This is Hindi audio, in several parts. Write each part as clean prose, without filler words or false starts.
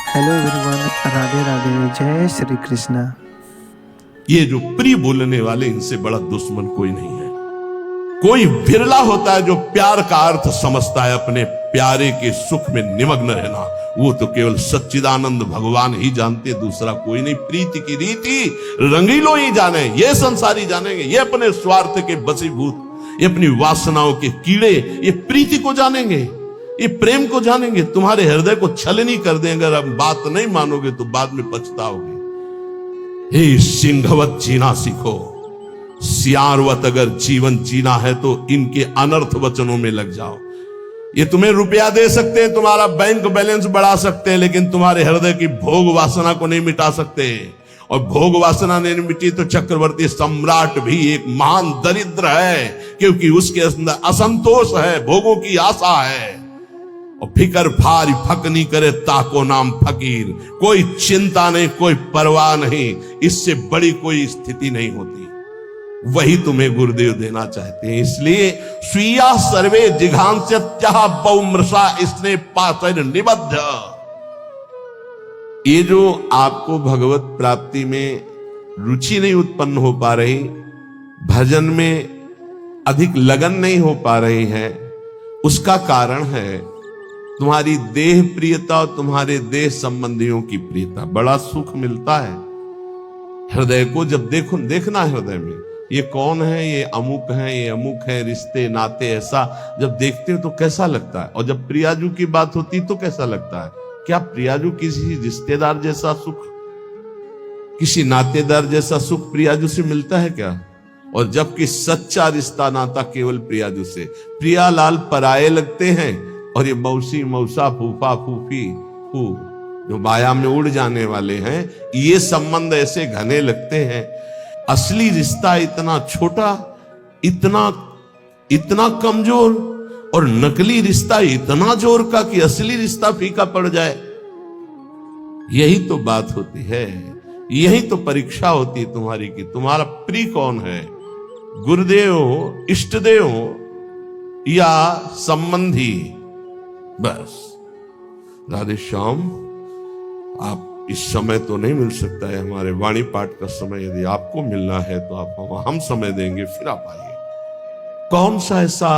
हेलो एवरीवन, राधे राधे, जय श्री कृष्णा। ये जो प्रिय बोलने वाले, इनसे बड़ा दुश्मन कोई नहीं है। कोई बिरला होता है जो प्यार का अर्थ समझता है, अपने प्यारे के सुख में निमग्न रहना। वो तो केवल सच्चिदानंद भगवान ही जानते, दूसरा कोई नहीं। प्रीति की रीति रंगीलों ही जाने, ये संसारी जानेंगे। ये अपने स्वार्थ के बसीभूत, ये अपनी वासनाओं के कीड़े, ये प्रीति को जानेंगे, ये प्रेम को जानेंगे। तुम्हारे हृदय को छलनी कर देंगे। अगर अब बात नहीं मानोगे तो बाद में पछताओगे। हे सिंहवत जीना सीखो, सियारवत अगर जीवन जीना है तो इनके अनर्थ वचनों में लग जाओ। ये तुम्हें रुपया दे सकते हैं, तुम्हारा बैंक बैलेंस बढ़ा सकते हैं, लेकिन तुम्हारे हृदय की भोग वासना को नहीं मिटा सकते। और भोग वासना नहीं मिटी तो चक्रवर्ती सम्राट भी एक महान दरिद्र है, क्योंकि उसके अंदर असंतोष है, भोगों की आशा है। और फिकर फारी फकनी करे ताको नाम फकीर। कोई चिंता नहीं, कोई परवाह नहीं, इससे बड़ी कोई स्थिति नहीं होती। वही तुम्हें गुरुदेव देना चाहते हैं। इसलिए स्वीया सर्वे जिघांस्यत्यः बहुमृषा स्नेह पाशैर निबद्ध। ये जो आपको भगवत प्राप्ति में रुचि नहीं उत्पन्न हो पा रही, भजन में अधिक लगन नहीं हो पा रही है, उसका कारण है तुम्हारी देह प्रियता और तुम्हारे देह संबंधियों की प्रियता। बड़ा सुख मिलता है हृदय को जब देखना है हृदय में, ये कौन है, ये अमुक है, ये अमुक है, रिश्ते नाते, ऐसा जब देखते हो तो कैसा लगता है। और जब प्रियाजू की बात होती तो कैसा लगता है। क्या प्रियाजू किसी रिश्तेदार जैसा सुख, किसी नातेदार जैसा सुख प्रियाजू से मिलता है क्या? और जबकि सच्चा रिश्ता नाता केवल प्रियाजू से। प्रियालाल पराये लगते हैं, और ये मौसी मौसा फूफा फूफी फू जो माया में उड़ जाने वाले हैं, ये संबंध ऐसे घने लगते हैं। असली रिश्ता इतना छोटा, इतना कमजोर, और नकली रिश्ता इतना जोर का कि असली रिश्ता फीका पड़ जाए। यही तो बात होती है, यही तो परीक्षा होती है तुम्हारी कि तुम्हारा प्रिय कौन है, गुरुदेव, इष्टदेव या संबंधी। बस राधे श्याम, आप इस समय तो नहीं मिल सकता है, हमारे वाणी पाठ का समय यदि आपको मिलना है तो आप हम समय देंगे, फिर आप आइए। कौन सा ऐसा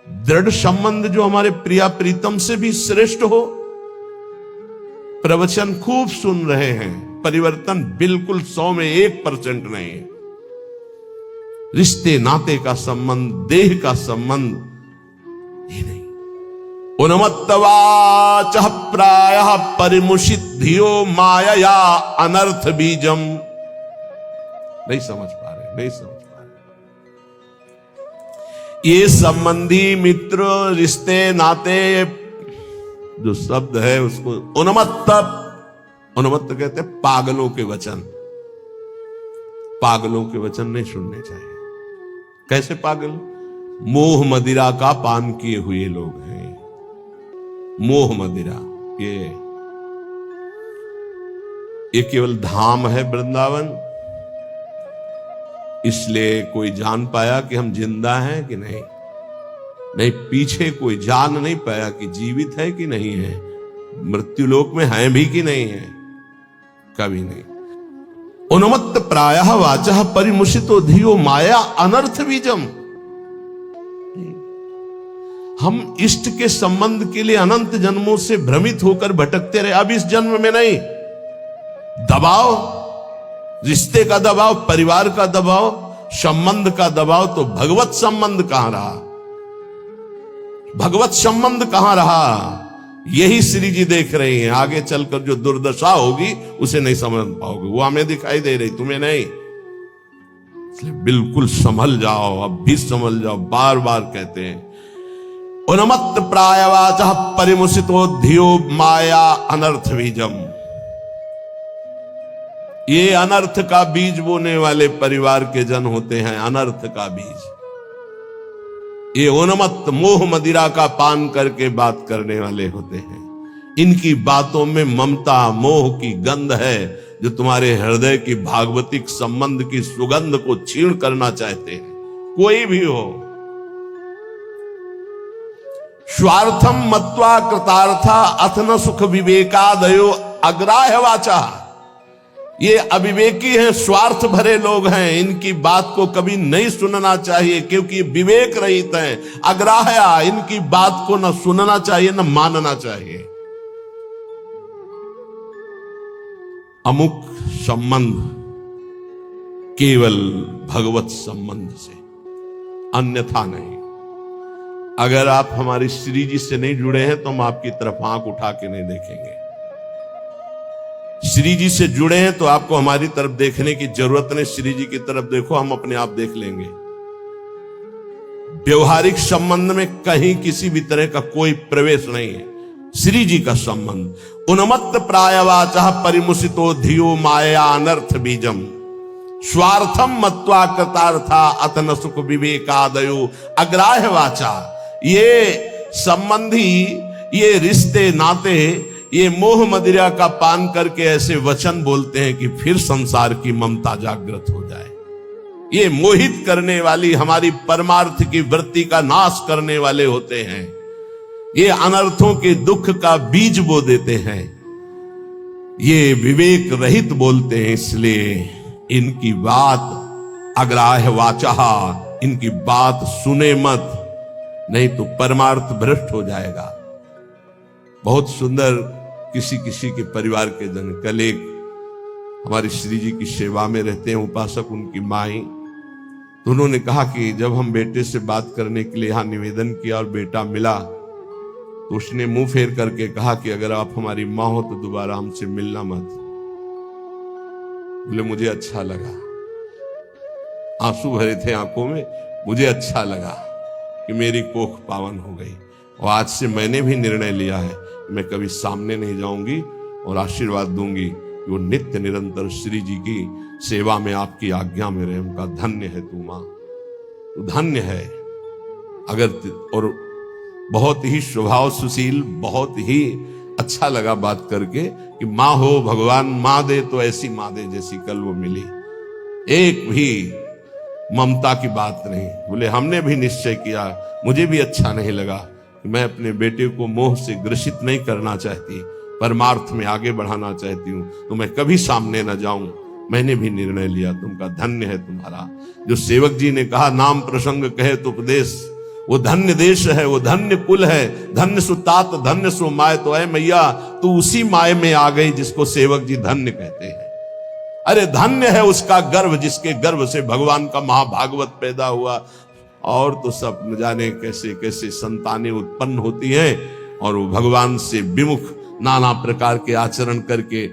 दृढ़ संबंध जो हमारे प्रिया प्रीतम से भी श्रेष्ठ हो। प्रवचन खूब सुन रहे हैं, परिवर्तन बिल्कुल 100 में 1% नहीं है। रिश्ते नाते का संबंध, देह का संबंध ही नहीं। उन्मत्तवाचः प्रायः परिमुषिद्धियो मायया अनर्थ बीजम। नहीं समझ पा रहे। ये संबंधी, मित्र, रिश्ते नाते जो शब्द है उसको उन्मत्त कहते हैं पागलों के वचन। पागलों के वचन नहीं सुनने चाहिए। कैसे पागल? मोह मदिरा का पान किए हुए लोग हैं। मोह मदिरा, ये केवल धाम है वृंदावन, इसलिए कोई जान पाया कि हम जिंदा हैं कि नहीं। नहीं, पीछे कोई जान नहीं पाया कि जीवित है कि नहीं है, मृत्युलोक में हैं भी कि नहीं है, कभी नहीं। उन्मत्त प्रायः वाचः परिमुषितो धियो माया अनर्थ बीजम। हम इष्ट के संबंध के लिए अनंत जन्मों से भ्रमित होकर भटकते रहे। अब इस जन्म में नहीं, दबाव, रिश्ते का दबाव, परिवार का दबाव, संबंध का दबाव, तो भगवत संबंध कहां रहा? भगवत संबंध कहां रहा? यही श्री जी देख रहे हैं। आगे चलकर जो दुर्दशा होगी उसे नहीं समझ पाओगे। वो हमें दिखाई दे रही, तुम्हें नहीं। इसलिए बिल्कुल संभल जाओ, अब भी संभल जाओ। बार बार कहते हैं उन्मत्त प्रायवाचः परिमुषितो धियो माया अनर्थ बीजम। ये अनर्थ का बीज बोने वाले परिवार के जन होते हैं। अनर्थ का बीज, ये उन्मत्त मोह मदिरा का पान करके बात करने वाले होते हैं। इनकी बातों में ममता मोह की गंध है, जो तुम्हारे हृदय की भागवतिक संबंध की सुगंध को छीण करना चाहते हैं। कोई भी हो, स्वार्थम मत्वा कृतार्था अथ न सुख विवेकादयो अग्राह्य वाचा। ये अविवेकी हैं, स्वार्थ भरे लोग हैं, इनकी बात को कभी नहीं सुनना चाहिए क्योंकि विवेक रहित हैं। अग्राह्य, इनकी बात को न सुनना चाहिए न मानना चाहिए। अमुक संबंध केवल भगवत संबंध से, अन्यथा नहीं। अगर आप हमारी श्री जी से नहीं जुड़े हैं तो हम आपकी तरफ आंख उठा के नहीं देखेंगे। श्री जी से जुड़े हैं तो आपको हमारी तरफ देखने की जरूरत नहीं। श्री जी की तरफ देखो, हम अपने आप देख लेंगे। व्यवहारिक संबंध में कहीं किसी भी तरह का कोई प्रवेश नहीं है। श्री जी का संबंध उन्मत्त प्रायवाचा परिमुसितो धियो माया अनर्थ बीजम स्वार्थम मत्वा कृतार्था अथ न सुख विवेकादयो अग्राह्य वाचा। ये संबंधी, ये रिश्ते नाते, ये मोह मदिरा का पान करके ऐसे वचन बोलते हैं कि फिर संसार की ममता जागृत हो जाए। ये मोहित करने वाली, हमारी परमार्थ की वृत्ति का नाश करने वाले होते हैं। ये अनर्थों के दुख का बीज बो देते हैं। ये विवेक रहित बोलते हैं, इसलिए इनकी बात अग्राह्य वाचा, इनकी बात सुने मत, नहीं तो परमार्थ भ्रष्ट हो जाएगा। बहुत सुंदर किसी किसी के परिवार के जन, कल एक हमारी श्री जी की सेवा में रहते हैं उपासक, उनकी माई, तो उन्होंने कहा कि जब हम बेटे से बात करने के लिए यहां निवेदन किया और बेटा मिला तो उसने मुंह फेर करके कहा कि अगर आप हमारी मां हो तो दोबारा हमसे मिलना मत। बोले मुझे अच्छा लगा, आंसू भरे थे आंखों में। मुझे अच्छा लगा कि मेरी कोख पावन हो गई और आज से मैंने भी निर्णय लिया है कि मैं कभी सामने नहीं जाऊंगी और आशीर्वाद दूंगी कि वो नित्य निरंतर श्री जी की सेवा में आपकी आज्ञा में रहे। उनका धन्य है तू मां, तू धन्य है। अगर और बहुत ही स्वभाव सुशील, बहुत ही अच्छा लगा बात करके कि मां हो भगवान मां दे तो ऐसी मां दे जैसी कल वो मिली, एक भी ममता की बात नहीं। बोले हमने भी निश्चय किया, मुझे भी अच्छा नहीं लगा कि मैं अपने बेटे को मोह से ग्रसित नहीं करना चाहती, परमार्थ में आगे बढ़ाना चाहती हूं, तो मैं कभी सामने न जाऊं। मैंने भी निर्णय लिया। तुमका धन्य है तुम्हारा। जो सेवक जी ने कहा नाम प्रसंग कहे तो उपदेश, वो धन्य देश है, वो धन्य कुल है, धन्य सुतात धन्य सु माय। तो है मैया तू उसी माय में आ गई जिसको सेवक जी धन्य कहते हैं। अरे धन्य है उसका गर्भ जिसके गर्भ से भगवान का महाभागवत पैदा हुआ। और तो सब न जाने कैसे कैसे संतानें उत्पन्न होती हैं और वो भगवान से विमुख नाना प्रकार के आचरण करके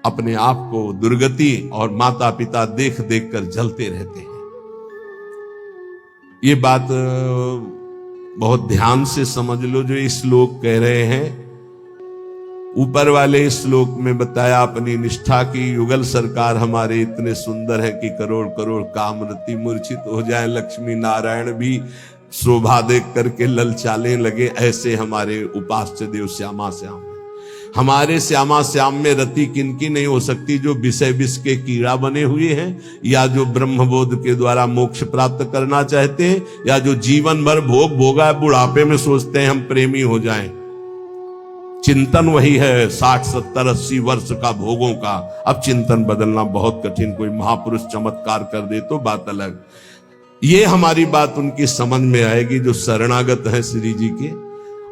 अपने आप को दुर्गति और माता पिता देख देख कर जलते रहते हैं। ये बात बहुत ध्यान से समझ लो जो इस श्लोक कह रहे हैं। ऊपर वाले श्लोक में बताया अपनी निष्ठा की युगल सरकार हमारे इतने सुंदर है कि करोड़ करोड़ कामरति मूर्छित हो जाए, लक्ष्मी नारायण भी शोभा देख करके ललचाने लगे। ऐसे हमारे उपास्य देव श्यामा श्याम, हमारे श्यामा श्याम में रति किनकी नहीं हो सकती जो विषय विष के कीड़ा बने हुए हैं, या जो ब्रह्मबोध के द्वारा मोक्ष प्राप्त करना चाहते हैं, या जो जीवन भर भोग भोगा बुढ़ापे में सोचते हैं हम प्रेमी हो जाएं। चिंतन वही है 60 70 80 वर्ष का भोगों का। अब चिंतन बदलना बहुत कठिन, कोई महापुरुष चमत्कार कर दे तो बात अलग। ये हमारी बात उनकी समझ में आएगी जो शरणागत है श्री जी के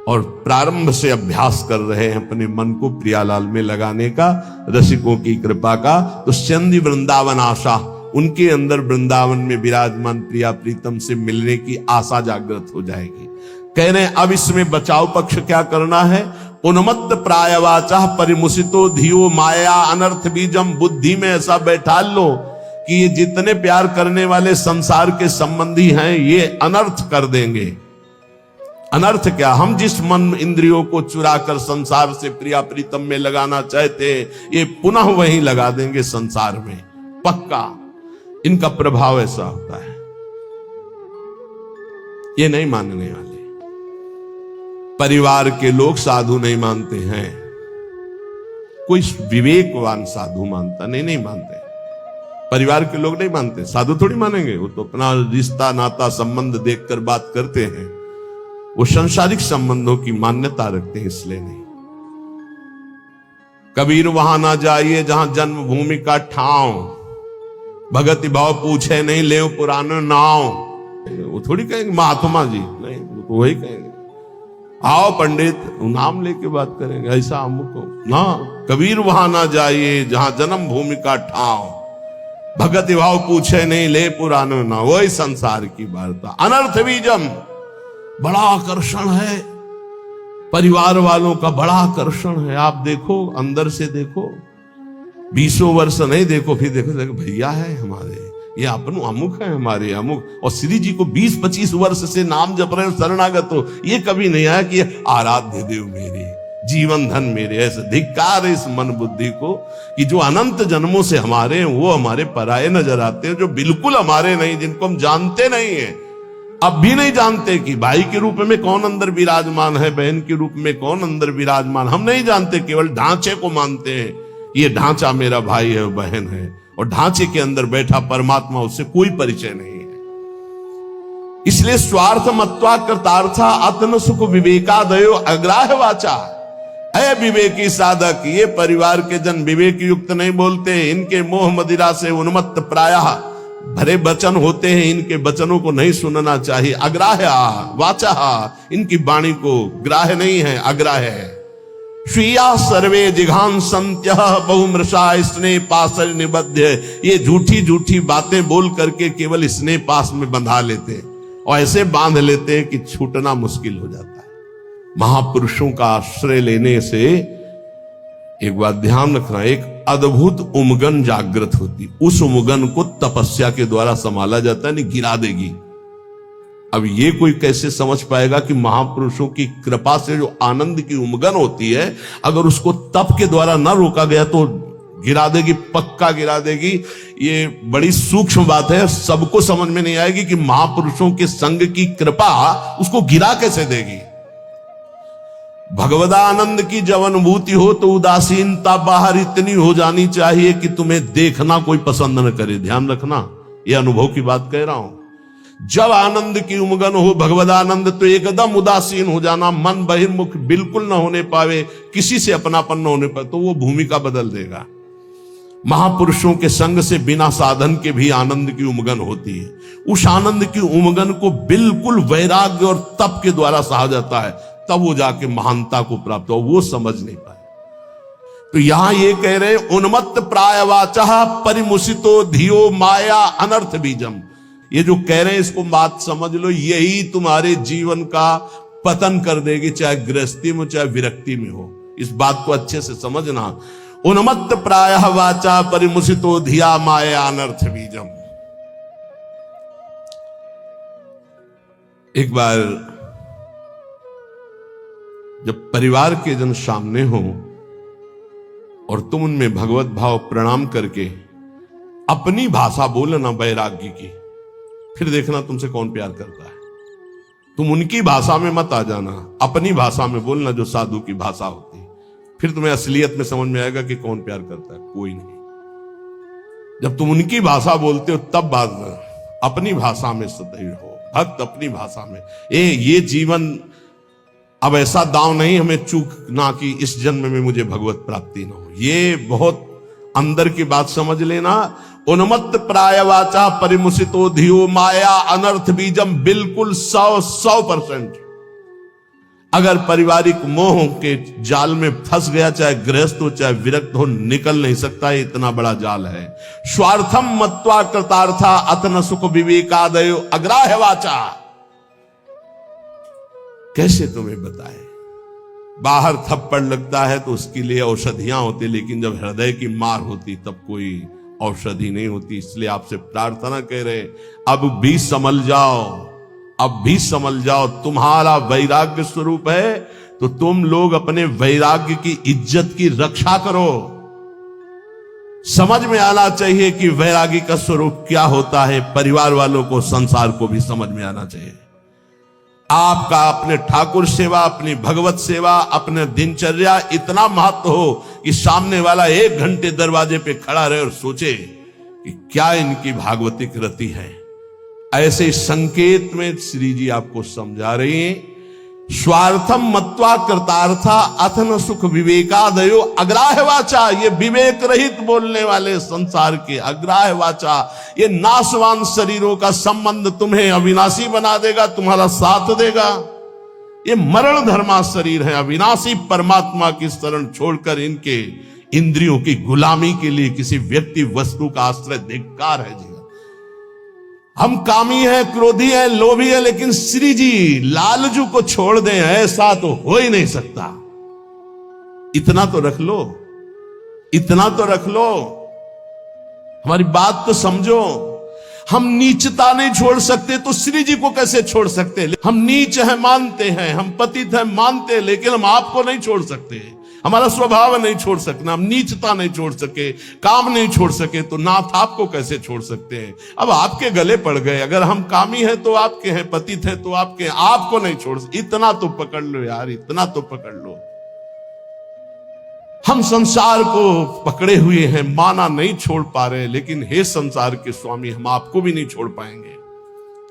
और प्रारंभ से अभ्यास कर रहे हैं अपने मन को प्रियालाल में लगाने का, रसिकों की कृपा का। तो चंदी वृंदावन आशा, उनके अंदर वृंदावन में विराजमान प्रिया प्रीतम से मिलने की आशा जागृत हो जाएगी। कह रहे हैं अब इसमें बचाव पक्ष क्या करना है। उन्मत्त प्रायवाचा परिमुसितो धियो माया अनर्थ बीजम। बुद्धि में ऐसा बैठा लो कि ये जितने प्यार करने वाले संसार के संबंधी हैं ये अनर्थ कर देंगे। अनर्थ क्या, हम जिस मन इंद्रियों को चुरा कर संसार से प्रिया प्रीतम में लगाना चाहते हैं ये पुनः वहीं लगा देंगे संसार में, पक्का। इनका प्रभाव ऐसा होता है। ये नहीं मानने वाले। परिवार के लोग साधु नहीं मानते हैं, कोई विवेकवान साधु मानता नहीं मानते। परिवार के लोग नहीं मानते, साधु थोड़ी मानेंगे। वो तो अपना रिश्ता नाता संबंध देखकर बात करते हैं। वो सांसारिक संबंधों की मान्यता रखते हैं, इसलिए नहीं। कबीर वहां ना जाइए जहां जन्मभूमि का ठाव, भगति भाव पूछे नहीं ले पुराने नाव। वो थोड़ी कहेंगे महात्मा जी, नहीं, वो तो वही कहेंगे आओ पंडित, नाम लेके बात करेंगे, ऐसा हमको ना। कबीर वहां ना जाइए जहां जन्म भूमि का ठाव, भगति भाव पूछे नहीं ले पुराने नाव। वही संसार की वार्ता। अनर्थ बीजम, बड़ा आकर्षण है, परिवार वालों का बड़ा आकर्षण है। आप देखो, अंदर से देखो, 20 वर्ष नहीं देखो, फिर देखो भैया है हमारे, ये अपनों अमुक है हमारे अमुक। और श्री जी को 20-25 वर्ष से नाम जप रहे हो, शरणागत हो, ये कभी नहीं आया कि आराध्य देव मेरे, जीवन धन मेरे। ऐसे धिक्कार है इस मन बुद्धि को कि जो अनंत जन्मों से हमारे हैं वो हमारे पराये नजर आते हैं, जो बिल्कुल हमारे नहीं, जिनको हम जानते नहीं है, अब भी नहीं जानते कि भाई के रूप में कौन अंदर विराजमान है, बहन के रूप में कौन अंदर विराजमान, हम नहीं जानते। केवल ढांचे को मानते हैं, ये ढांचा मेरा भाई है, बहन है, और ढांचे के अंदर बैठा परमात्मा, उससे कोई परिचय नहीं है। इसलिए स्वार्थ मत्वा कृतार्था आत्म सुख विवेकादयो अग्राह वाचा। अय विवेकी साधक, ये परिवार के जन विवेक युक्त नहीं बोलते, इनके मोह मदिरा से उन्मत्त प्रायः भरे वचन होते हैं, इनके वचनों को नहीं सुनना चाहिए। अग्राह्य वाचा, इनकी वाणी को ग्राह्य नहीं है, अग्राह्य है। स्वीया सर्वे जिघान संत्य बहुमृषा स्नेह पास निबद्ध। ये झूठी झूठी बातें बोल करके केवल स्नेह पास में बंधा लेते हैं, और ऐसे बांध लेते हैं कि छूटना मुश्किल हो जाता है। महापुरुषों का आश्रय लेने से एक बात ध्यान रखना, एक अद्भुत उमगन जागृत होती, उस उमगन को तपस्या के द्वारा संभाला जाता है, नहीं गिरा देगी। अब ये कोई कैसे समझ पाएगा कि महापुरुषों की कृपा से जो आनंद की उमगन होती है, अगर उसको तप के द्वारा न रोका गया तो गिरा देगी, पक्का गिरा देगी। ये बड़ी सूक्ष्म बात है, सबको समझ में नहीं आएगी कि महापुरुषों के संग की कृपा उसको गिरा कैसे देगी। भगवदानंद की जब अनुभूति हो तो उदासीनता बाहर इतनी हो जानी चाहिए कि तुम्हें देखना कोई पसंद न करे। ध्यान रखना, यह अनुभव की बात कह रहा हूं। जब आनंद की उमगन हो भगवदानंद, तो एकदम उदासीन हो जाना, मन बहिर्मुख बिल्कुल न होने पावे, किसी से अपनापन न होने पाए, तो वो भूमिका बदल देगा। महापुरुषों के संग से बिना साधन के भी आनंद की उमगन होती है। उस आनंद की उमगन को बिल्कुल वैराग्य और तप के द्वारा सहा जाता है, तब वो जाके महानता को प्राप्त हो। वो समझ नहीं पाए। तो यहां ये कह रहे उन्मत्त प्रायवाचा परिमुसितो धियो माया अनर्थ बीजम। ये जो कह रहे हैं इसको बात समझ लो, यही तुम्हारे जीवन का पतन कर देगी, चाहे गृहस्थी में चाहे विरक्ति में हो। इस बात को अच्छे से समझना। उन्मत्त प्रायः वाचा परिमुसितो धिया माया अनर्थ बीजम। एक बार जब परिवार के जन सामने हो और तुम उनमें भगवत भाव प्रणाम करके अपनी भाषा बोलना वैराग्य की, फिर देखना तुमसे कौन प्यार करता है। तुम उनकी भाषा में मत आ जाना, अपनी भाषा में बोलना जो साधु की भाषा होती है, फिर तुम्हें असलियत में समझ में आएगा कि कौन प्यार करता है। कोई नहीं। जब तुम उनकी भाषा बोलते हो तब बात अपनी भाषा में सदैव हो, भक्त अपनी भाषा में। ये जीवन अब ऐसा दांव नहीं हमें चूकना कि इस जन्म में मुझे भगवत प्राप्ति न हो। ये बहुत अंदर की बात समझ लेना। उन्मत्त प्रायवाचा परिमुसितो धियो माया अनर्थ बीजम, बिल्कुल 100%। अगर पारिवारिक मोह के जाल में फंस गया, चाहे गृहस्थ हो चाहे विरक्त हो, निकल नहीं सकता। इतना बड़ा जाल है। स्वार्थम मत्वा कृतार्था अतन सुख विवेकादयो अग्राह्य वाचा। कैसे तुम्हें बताए? बाहर थप्पड़ लगता है तो उसके लिए औषधियां होती, लेकिन जब हृदय की मार होती तब कोई औषधि नहीं होती। इसलिए आपसे प्रार्थना कह रहे, अब भी संभल जाओ, अब भी संभल जाओ। तुम्हारा वैराग्य स्वरूप है तो तुम लोग अपने वैराग्य की इज्जत की रक्षा करो। समझ में आना चाहिए कि वैरागी का स्वरूप क्या होता है। परिवार वालों को, संसार को भी समझ में आना चाहिए। आपका अपने ठाकुर सेवा, अपनी भगवत सेवा, अपने दिनचर्या इतना महत्व हो कि सामने वाला 1 घंटे दरवाजे पे खड़ा रहे और सोचे कि क्या इनकी भागवतिक रति है। ऐसे संकेत में श्री जी आपको समझा रही हैं स्वार्थम मत्वा कृतार्था अथन सुख विवेकादयो अग्राह्य वाचा। ये विवेक रहित बोलने वाले संसार के अग्राह्य वाचा, ये नाशवान शरीरों का संबंध तुम्हें अविनाशी बना देगा, तुम्हारा साथ देगा। ये मरण धर्मा शरीर है, अविनाशी परमात्मा की शरण छोड़कर इनके इंद्रियों की गुलामी के लिए किसी व्यक्ति वस्तु का आश्रय धिक्कार है जी। हम कामी हैं, क्रोधी हैं, लोभी हैं, लेकिन श्री जी लालजू को छोड़ दें ऐसा तो हो ही नहीं सकता। इतना तो रख लो, इतना तो रख लो, हमारी बात तो समझो। हम नीचता नहीं छोड़ सकते तो श्री जी को कैसे छोड़ सकते? हम नीच हैं मानते हैं, हम पतित हैं मानते हैं, लेकिन हम आपको नहीं छोड़ सकते। हमारा स्वभाव नहीं छोड़ सकना, हम नीचता नहीं छोड़ सके, काम नहीं छोड़ सके, तो नाथ आपको कैसे छोड़ सकते हैं? अब आपके गले पड़ गए। अगर हम कामी हैं तो आपके हैं, पतित हैं तो आपके हैं, आपको नहीं छोड़ सकते। इतना तो पकड़ लो यार, इतना तो पकड़ लो। हम संसार को पकड़े हुए हैं, माना नहीं छोड़ पा रहे, लेकिन हे संसार के स्वामी, हम आपको भी नहीं छोड़ पाएंगे।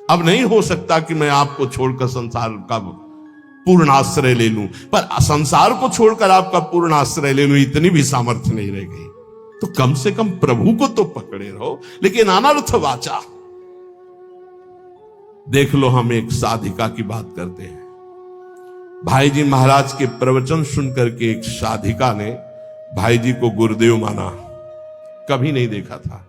अब नहीं हो सकता कि मैं आपको छोड़कर संसार का पूर्ण आश्रय ले लूं, पर संसार को छोड़कर आपका पूर्ण आश्रय ले लूं, इतनी भी सामर्थ्य नहीं रह गई। तो कम से कम प्रभु को तो पकड़े रहो। लेकिन अनर्थ वाचा, देख लो, हम एक साधिका की बात करते हैं। भाई जी महाराज के प्रवचन सुनकर के एक साधिका ने भाई जी को गुरुदेव माना। कभी नहीं देखा था,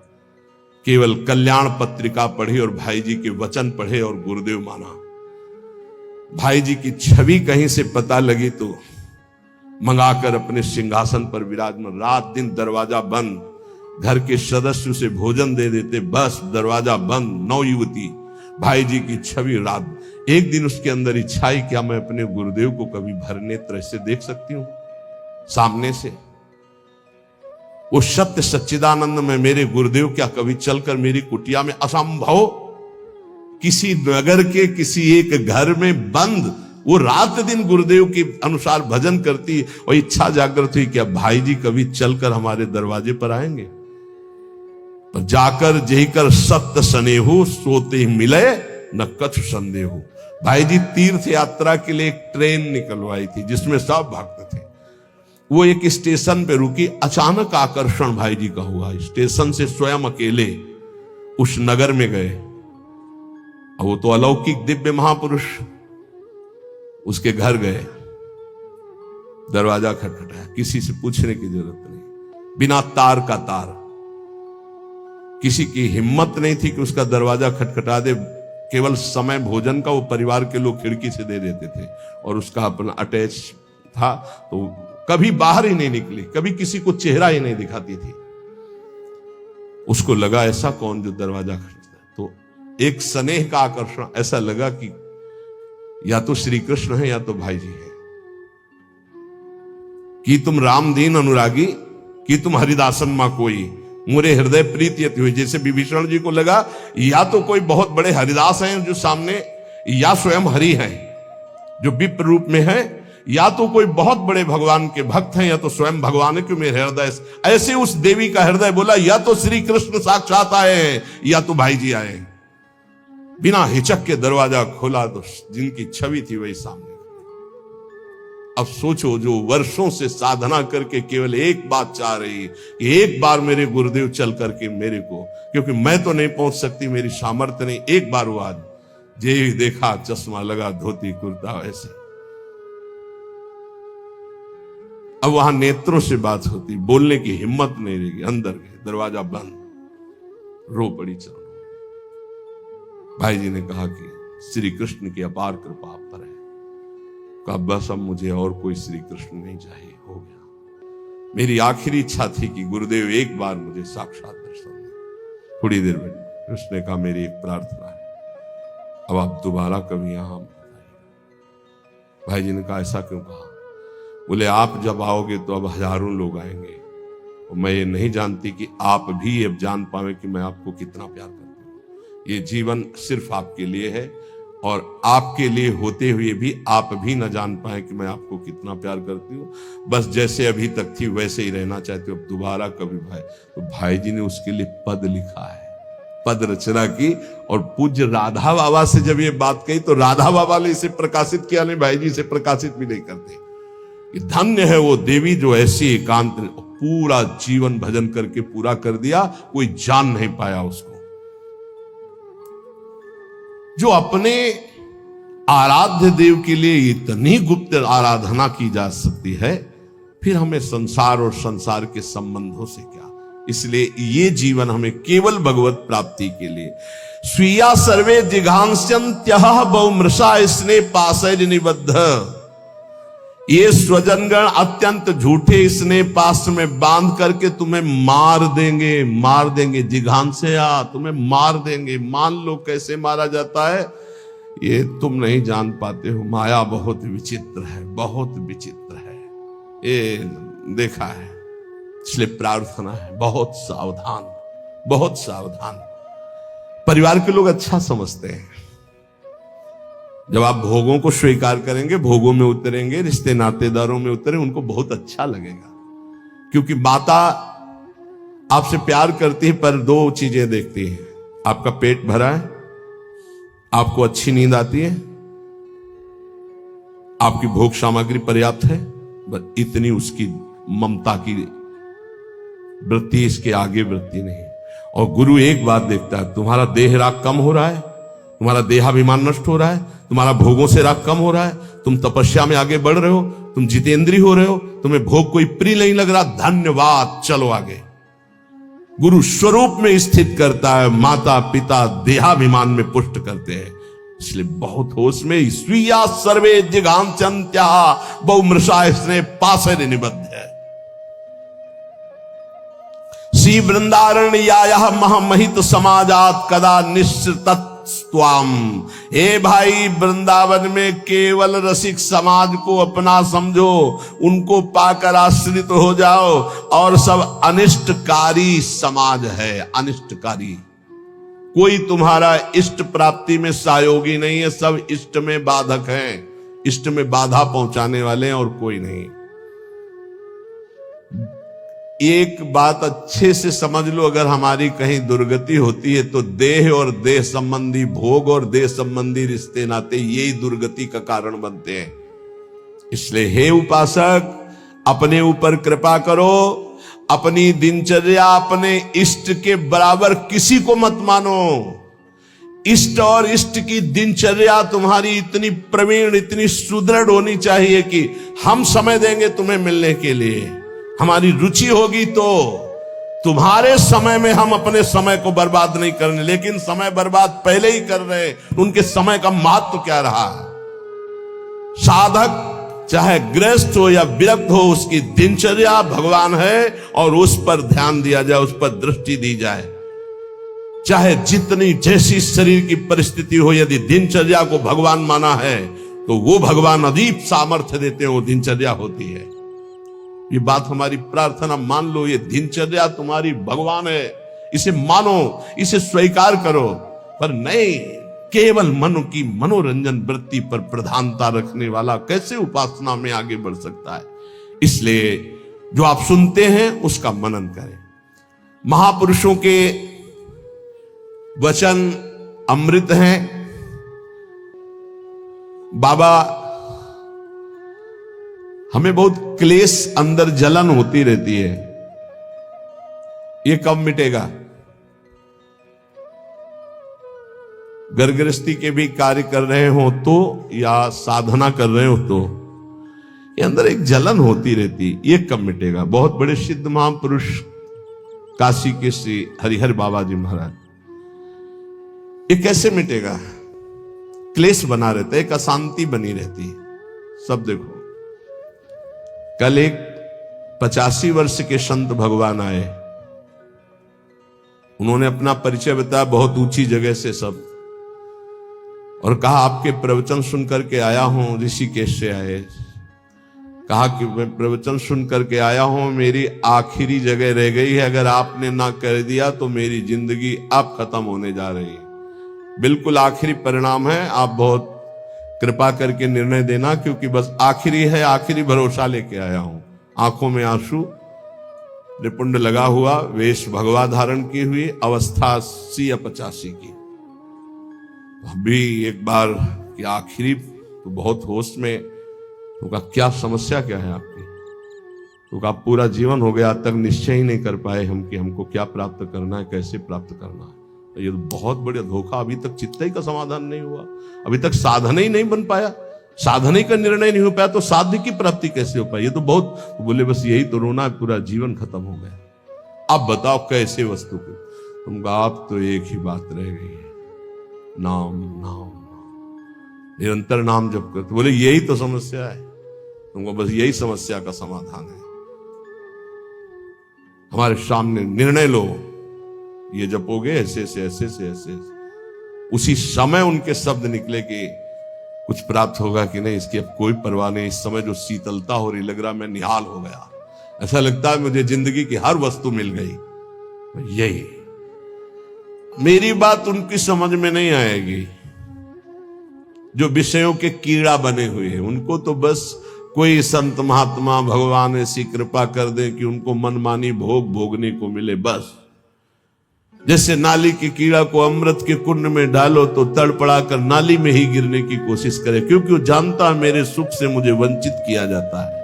केवल कल्याण पत्रिका पढ़ी और भाई जी के वचन पढ़े और गुरुदेव माना। भाई जी की छवि कहीं से पता लगी तो मंगाकर अपने सिंहासन पर विराजमान, रात दिन दरवाजा बंद, घर के सदस्य से भोजन दे देते, बस दरवाजा बंद, नवयुवती भाई जी की छवि। रात एक दिन उसके अंदर इच्छा आई, क्या मैं अपने गुरुदेव को कभी भर नेत्र से देख सकती हूं सामने से? वो सत्य सच्चिदानंद में मेरे गुरुदेव क्या कभी चलकर मेरी कुटिया में? असंभव। किसी नगर के किसी एक घर में बंद वो रात दिन गुरुदेव के अनुसार भजन करती, और इच्छा जागृत हुई क्या भाई जी कभी चलकर हमारे दरवाजे पर आएंगे? पर जाकर जही कर सत्य स्नेहु सोते ही मिले न कछु संदेहु। भाई जी तीर्थ यात्रा के लिए एक ट्रेन निकलवाई थी जिसमें सब भक्त थे। वो एक स्टेशन पे रुकी, अचानक आकर्षण भाई जी का हुआ। स्टेशन से स्वयं अकेले उस नगर में गए। वो तो अलौकिक दिव्य महापुरुष, उसके घर गए, दरवाजा खटखटाया, किसी से पूछने की जरूरत नहीं, बिना तार का तार। किसी की हिम्मत नहीं थी कि उसका दरवाजा खटखटा दे। केवल समय भोजन का वो परिवार के लोग खिड़की से दे देते थे, और उसका अपना अटैच था, तो कभी बाहर ही नहीं निकली, कभी किसी को चेहरा ही नहीं दिखाती थी। उसको लगा ऐसा कौन जो दरवाजा खटखटाता? तो एक स्नेह का आकर्षण, ऐसा लगा कि या तो श्री कृष्ण है या तो भाई जी है। कि तुम राम दीन अनुरागी, कि तुम हरिदासन मां कोई, मुरे हृदय प्रीति अति हुई। जैसे विभीषण जी को लगा या तो कोई बहुत बड़े हरिदास हैं जो सामने, या स्वयं हरि हैं जो विप्र रूप में है, या तो कोई बहुत बड़े भगवान के भक्त हैं, या तो स्वयं भगवान है कि मेरे हृदय। ऐसे उस देवी का हृदय बोला या तो श्री कृष्ण साक्षात आए या तो भाई जी आए। बिना हिचक के दरवाजा खोला तो जिनकी छवि थी वही सामने। अब सोचो, जो वर्षों से साधना करके केवल एक बात चाह रही कि एक बार मेरे गुरुदेव चल करके मेरे को, क्योंकि मैं तो नहीं पहुंच सकती, मेरी सामर्थ्य नहीं, एक बार वो आज जे देखा चश्मा लगा, धोती कुर्ता वैसे। अब वहां नेत्रों से बात होती, बोलने की हिम्मत नहीं रहेगी। अंदर गए, दरवाजा बंद, रो पड़ी चलो। भाई जी ने कहा कि श्री कृष्ण की अपार कृपा आप पर है। कहा बस अब मुझे और कोई श्री कृष्ण नहीं चाहिए, हो गया। मेरी आखिरी इच्छा थी कि गुरुदेव एक बार मुझे साक्षात दर्शन दें। थोड़ी देर में कृष्ण ने कहा मेरी एक प्रार्थना है, अब आप दोबारा कभी यहां मत आइए। भाई जी ने कहा ऐसा क्यों कहा? बोले आप जब आओगे तो अब हजारों लोग आएंगे, और मैं ये नहीं जानती कि आप भी अब जान पावे कि मैं आपको कितना प्यार करती हूँ। ये जीवन सिर्फ आपके लिए है, और आपके लिए होते हुए भी आप भी न जान पाए कि मैं आपको कितना प्यार करती हूँ। बस जैसे अभी तक थी वैसे ही रहना चाहती हूँ, अब दोबारा कभी भाई। तो भाई जी ने उसके लिए पद लिखा है, पद रचना की। और पूज्य राधा बाबा से जब ये बात कही तो राधा बाबा ने इसे प्रकाशित किया, नहीं भाई जी इसे प्रकाशित भी नहीं करते। कि धन्य है वो देवी जो ऐसी एकांत पूरा जीवन भजन करके पूरा कर दिया, कोई जान नहीं पाया उसको। जो अपने आराध्य देव के लिए इतनी गुप्त आराधना की जा सकती है, फिर हमें संसार और संसार के संबंधों से क्या। इसलिए ये जीवन हमें केवल भगवत प्राप्ति के लिए। स्वीया सर्वे जिघांस्यन्त्यः बहुमृषा स्नेह पाशैर् निबद्ध। ये स्वजनगण अत्यंत झूठे स्नेह पास में बांध करके तुम्हें मार देंगे। जिघांस्या तुम्हें मार देंगे। मान लो कैसे मारा जाता है, ये तुम नहीं जान पाते हो। माया बहुत विचित्र है, बहुत विचित्र है, ये देखा है। इसलिए प्रार्थना है बहुत सावधान, बहुत सावधान। परिवार के लोग अच्छा समझते हैं। जब आप भोगों को स्वीकार करेंगे, भोगों में उतरेंगे, रिश्ते नातेदारों में उतरे, उनको बहुत अच्छा लगेगा। क्योंकि माता आपसे प्यार करती है पर दो चीजें देखती है, आपका पेट भरा है, आपको अच्छी नींद आती है, आपकी भोग सामग्री पर्याप्त है, बस इतनी उसकी ममता की वृत्ति, इसके आगे वृत्ति नहीं। और गुरु एक बात देखता है, तुम्हारा देह राग कम हो रहा है, तुम्हारा देहाभिमान नष्ट हो रहा है, तुम्हारा भोगों से राग कम हो रहा है, तुम तपस्या में आगे बढ़ रहे हो, तुम जितेंद्री हो रहे हो, तुम्हें भोग कोई प्रिय नहीं लग रहा, धन्यवाद, चलो आगे। गुरु स्वरूप में स्थित करता है, माता पिता देहाभिमान में पुष्ट करते हैं। इसलिए बहुत होश में स्वीया सर्वे जिघांस्यन्त्या बहुमृषा स्नेह पाशैर् निबद्ध है। श्री वृंदारण्यायः महामहित समाजात कदा निश्चितस्त्वाम। हे भाई, वृंदावन में केवल रसिक समाज को अपना समझो, उनको पाकर आश्रित हो जाओ, और सब अनिष्टकारी समाज है, अनिष्टकारी। कोई तुम्हारा इष्ट प्राप्ति में सहयोगी नहीं है, सब इष्ट में बाधक हैं, इष्ट में बाधा पहुंचाने वाले हैं, और कोई नहीं। एक बात अच्छे से समझ लो, अगर हमारी कहीं दुर्गति होती है तो देह और देह संबंधी भोग और देह संबंधी रिश्ते नाते यही दुर्गति का कारण बनते हैं। इसलिए हे उपासक, अपने ऊपर कृपा करो, अपनी दिनचर्या अपने इष्ट के बराबर किसी को मत मानो। इष्ट और इष्ट की दिनचर्या तुम्हारी इतनी प्रवीण, इतनी सुदृढ़ होनी चाहिए कि हम समय देंगे तुम्हें मिलने के लिए, हमारी रुचि होगी तो। तुम्हारे समय में हम अपने समय को बर्बाद नहीं करने, लेकिन समय बर्बाद पहले ही कर रहे, उनके समय का महत्व क्या रहा है। साधक चाहे गृहस्थ हो या विरक्त हो, उसकी दिनचर्या भगवान है और उस पर ध्यान दिया जाए, उस पर दृष्टि दी जाए। चाहे जितनी जैसी शरीर की परिस्थिति हो, यदि दिनचर्या को भगवान माना है तो वो भगवान अदीप सामर्थ्य देते हैं, वो दिनचर्या होती है। ये बात हमारी प्रार्थना, मान लो ये दिनचर्या तुम्हारी भगवान है, इसे मानो, इसे स्वीकार करो। पर नहीं, केवल मन की मनोरंजन वृत्ति पर प्रधानता रखने वाला कैसे उपासना में आगे बढ़ सकता है। इसलिए जो आप सुनते हैं उसका मनन करें। महापुरुषों के वचन अमृत हैं। बाबा, हमें बहुत क्लेश, अंदर जलन होती रहती है, ये कब मिटेगा? गृहस्थी के भी कार्य कर रहे हो तो, या साधना कर रहे हो तो, ये अंदर एक जलन होती रहती, ये कब मिटेगा? बहुत बड़े सिद्ध महापुरुष काशी के श्री हरिहर बाबा जी महाराज, ये कैसे मिटेगा? क्लेश बना रहता है, एक अशांति बनी रहती है। सब देखो, कल एक 85 वर्ष के संत भगवान आए, उन्होंने अपना परिचय बताया बहुत ऊंची जगह से सब, और कहा आपके प्रवचन सुन करके आया हूं, ऋषिकेश से आए। कहा कि मैं प्रवचन सुन करके आया हूं, मेरी आखिरी जगह रह गई है, अगर आपने ना कर दिया तो मेरी जिंदगी अब खत्म होने जा रही है। बिल्कुल आखिरी परिणाम है, आप बहुत कृपा करके निर्णय देना, क्योंकि बस आखिरी है, आखिरी भरोसा लेके आया हूं। आंखों में आंसू, निपुंड लगा हुआ, वेश भगवा धारण की हुई, अवस्था 80 या 85 की। अभी एक बार कि आखिरी तो बहुत होश में, तो कहा क्या समस्या क्या है आपकी? तो कहा पूरा जीवन हो गया, तक निश्चय ही नहीं कर पाए हम कि हमको क्या प्राप्त करना है, कैसे प्राप्त करना है। ये तो बहुत बड़ा धोखा, अभी तक चित्त ही का समाधान नहीं हुआ, अभी तक साधन ही नहीं बन पाया, साधन ही का निर्णय नहीं हो पाया, तो साध्य की प्राप्ति कैसे हो पाई? ये तो बहुत, तो बोले बस यही तो रोना है, पूरा जीवन खत्म हो गया। अब बताओ कैसे वस्तु को? तुम कहा आप तो एक ही बात रह गई है, नाम नाम नाम, निरंतर नाम जप कर। तो बोले यही तो समस्या है, तुमको बस यही समस्या का समाधान है। हमारे सामने निर्णय लो, ये जपोगे ऐसे से ऐसे से ऐसे, उसी समय उनके शब्द निकले कि कुछ प्राप्त होगा कि नहीं इसकी अब कोई परवाह नहीं। इस समय जो शीतलता हो रही, लग रहा मैं निहाल हो गया, ऐसा लगता है मुझे जिंदगी की हर वस्तु मिल गई। यही मेरी बात उनकी समझ में नहीं आएगी जो विषयों के कीड़ा बने हुए हैं। उनको तो बस कोई संत महात्मा भगवान ऐसी कृपा कर दे कि उनको मनमानी भोग भोगने को मिले, बस। जैसे नाली की कीड़ा को अमृत के कुंड में डालो तो तड़पड़ा कर नाली में ही गिरने की कोशिश करे, क्योंकि वो जानता है मेरे सुख से मुझे वंचित किया जाता है।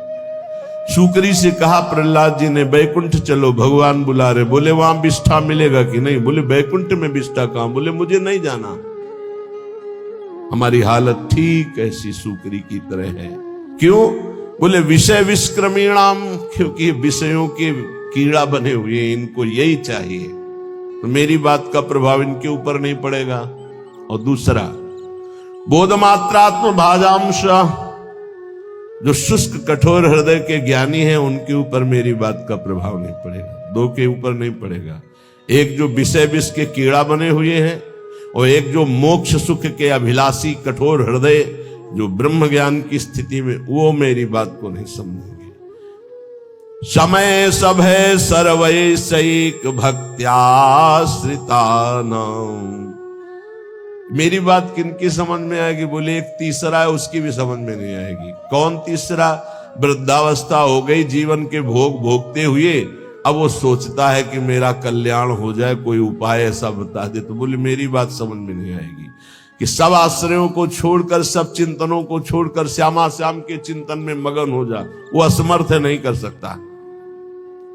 शुक्री से कहा प्रहलाद जी ने, बैकुंठ चलो, भगवान बुला रहे। बोले वहां बिष्ठा मिलेगा कि नहीं? बोले बैकुंठ में बिष्ठा कहां? बोले मुझे नहीं जाना। हमारी हालत ठीक ऐसी शुक्री की तरह है। क्यों? बोले विषय विष्क्रमीणाम, क्योंकि विषयों के कीड़ा बने हुए, इनको यही चाहिए, तो मेरी बात का प्रभाव इनके ऊपर नहीं पड़ेगा। और दूसरा, बोधमात्रात्म भाजांश, जो शुष्क कठोर हृदय के ज्ञानी हैं उनके ऊपर मेरी बात का प्रभाव नहीं पड़ेगा, दो के ऊपर नहीं पड़ेगा। एक जो विषय विष के कीड़ा बने हुए हैं, और एक जो मोक्ष सुख के अभिलाषी कठोर हृदय जो ब्रह्म ज्ञान की स्थिति में, वो मेरी बात को नहीं समझेंगे। समय सब है सर्वैसैक भक्त्याश्रिता नाम। मेरी बात किनकी समझ में आएगी? बोले एक तीसरा है, उसकी भी समझ में नहीं आएगी। कौन तीसरा? वृद्धावस्था हो गई, जीवन के भोग भोगते हुए अब वो सोचता है कि मेरा कल्याण हो जाए, कोई उपाय ऐसा बता दे। तो बोले मेरी बात समझ में नहीं आएगी कि सब आश्रयों को छोड़कर, सब चिंतनों को छोड़कर श्यामा श्याम के चिंतन में मगन हो जा। वो असमर्थ है, नहीं कर सकता।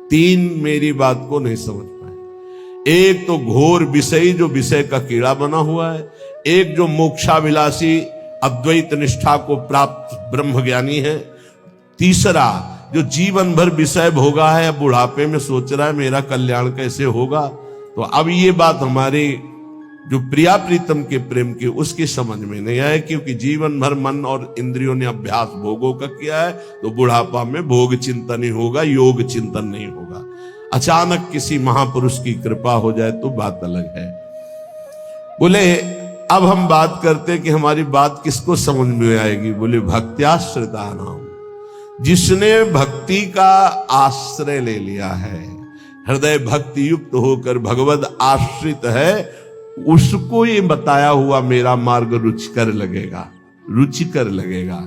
तीन मेरी बात को नहीं समझ पाए। एक तो घोर विषयी जो विषय का कीड़ा बना हुआ है, एक जो मोक्षाभिलाषी अद्वैत निष्ठा को प्राप्त ब्रह्म ज्ञानी है, तीसरा जो जीवन भर विषय भोगा है, अब बुढ़ापे में सोच रहा है मेरा कल्याण कैसे होगा। तो अब ये बात हमारी जो प्रिया प्रीतम के प्रेम की, उसकी समझ में नहीं आए, क्योंकि जीवन भर मन और इंद्रियों ने अभ्यास भोगों का किया है, तो बुढ़ापा में भोग चिंतन ही होगा, योग चिंतन नहीं होगा। अचानक किसी महापुरुष की कृपा हो जाए तो बात अलग है। बोले अब हम बात करते कि हमारी बात किसको समझ में आएगी? बोले भक्त्याश्रिता नाम, जिसने भक्ति का आश्रय ले लिया है, हृदय भक्ति युक्त होकर भगवद आश्रित है, उसको ये बताया हुआ मेरा मार्ग रुचिकर लगेगा, रुचिकर लगेगा।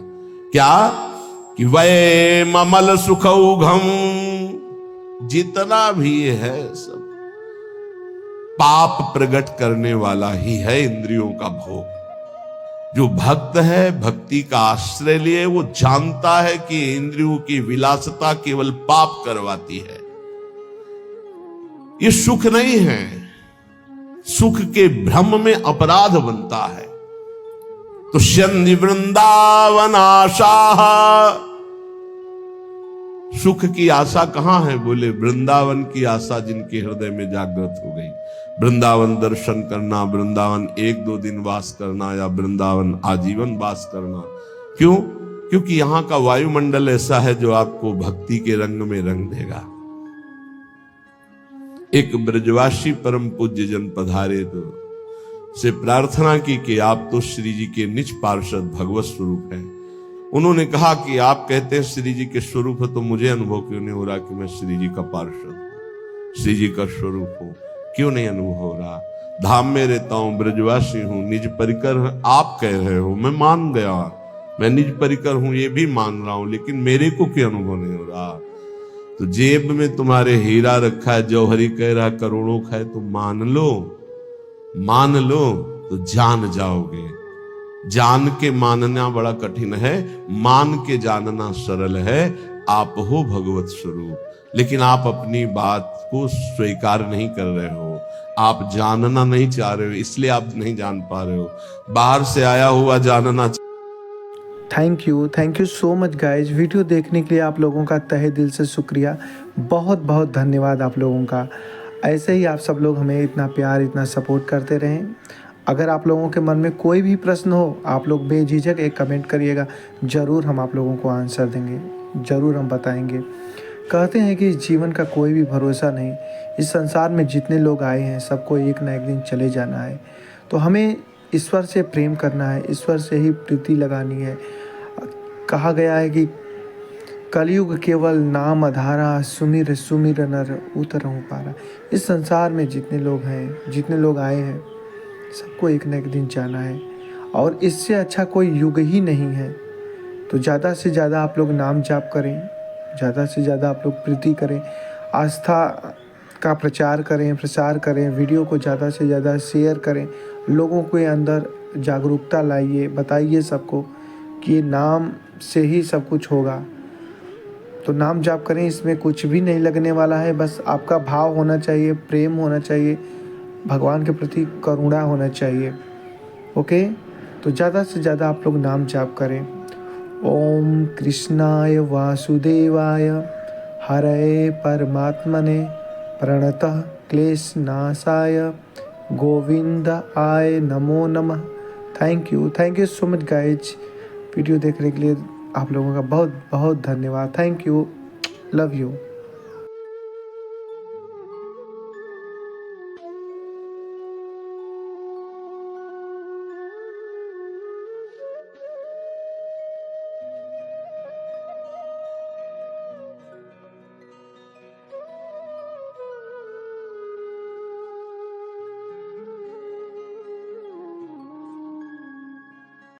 क्या? कि वै ममल सुखौघम, जितना भी है सब पाप प्रकट करने वाला ही है इंद्रियों का भोग। जो भक्त है, भक्ति का आश्रय लिए, वो जानता है कि इंद्रियों की विलासता केवल पाप करवाती है। ये सुख नहीं है, सुख के भ्रम में अपराध बनता है। तो शनि वृंदावन आशा, सुख की आशा कहां है? बोले वृंदावन की आशा जिनके हृदय में जागृत हो गई। वृंदावन दर्शन करना, वृंदावन 1-2 दिन वास करना, या वृंदावन आजीवन वास करना। क्यों? क्योंकि यहां का वायुमंडल ऐसा है जो आपको भक्ति के रंग में रंग देगा। एक ब्रजवासी परम पूज्य जन पधारे तो से प्रार्थना की कि आप तो श्री जी के निज पार्षद भगवत स्वरूप हैं। उन्होंने कहा कि आप कहते हैं श्री जी के स्वरूप है, तो मुझे अनुभव क्यों नहीं हो रहा कि मैं श्री जी का पार्षद हूं, श्री जी का स्वरूप हूं? क्यों नहीं अनुभव हो रहा? धाम में रहता हूं, ब्रजवासी हूं, निज परिकर आप कह रहे हो, मैं मान गया, मैं निज परिकर हूं, ये भी मान रहा हूं, लेकिन मेरे को क्यों अनुभव नहीं हो रहा? तो जेब में तुम्हारे हीरा रखा है, जौहरी कह रहा करोड़ों का है, तो मान लो तो जान जाओगे। जान के मानना बड़ा कठिन है, मान के जानना सरल है। आप हो भगवत स्वरूप, लेकिन आप अपनी बात को स्वीकार नहीं कर रहे हो, आप जानना नहीं चाह रहे हो, इसलिए आप नहीं जान पा रहे हो। बाहर से आया हुआ जानना। Thank you so much guys. Video देखने के लिए आप लोगों का तहे दिल से शुक्रिया, बहुत बहुत धन्यवाद आप लोगों का। ऐसे ही आप सब लोग हमें इतना प्यार, इतना सपोर्ट करते रहें। अगर आप लोगों के मन में कोई भी प्रश्न हो, आप लोग बेझिझक एक कमेंट करिएगा, ज़रूर हम आप लोगों को आंसर देंगे, ज़रूर हम बताएंगे। कहते हैं कि इस जीवन का कोई भी भरोसा नहीं, इस संसार में जितने लोग आए हैं सबको एक ना एक दिन चले जाना है। तो हमें ईश्वर से प्रेम करना है, ईश्वर से ही प्रीति लगानी है। कहा गया है कि कलयुग केवल नाम आधारा, सुमिर सुमिर नर उतरहु पारा। इस संसार में जितने लोग हैं, जितने लोग आए हैं, सबको एक न एक दिन जाना है, और इससे अच्छा कोई युग ही नहीं है। तो ज़्यादा से ज़्यादा आप लोग नाम जाप करें, ज़्यादा से ज़्यादा आप लोग प्रीति करें, आस्था का प्रचार करें, प्रसार करें, वीडियो को ज़्यादा से ज़्यादा शेयर करें, लोगों के अंदर जागरूकता लाइए, बताइए सबको कि नाम से ही सब कुछ होगा। तो नाम जाप करें, इसमें कुछ भी नहीं लगने वाला है, बस आपका भाव होना चाहिए, प्रेम होना चाहिए, भगवान के प्रति करुणा होना चाहिए। ओके, तो ज़्यादा से ज़्यादा आप लोग नाम जाप करें। ओम कृष्णाय वासुदेवाय हरये परमात्मने प्रणतः क्लेशनाशाय गोविंद आय नमो नमः। Thank you so much guys. Video देखने के लिए आप लोगों का बहुत बहुत धन्यवाद। Thank you, love you.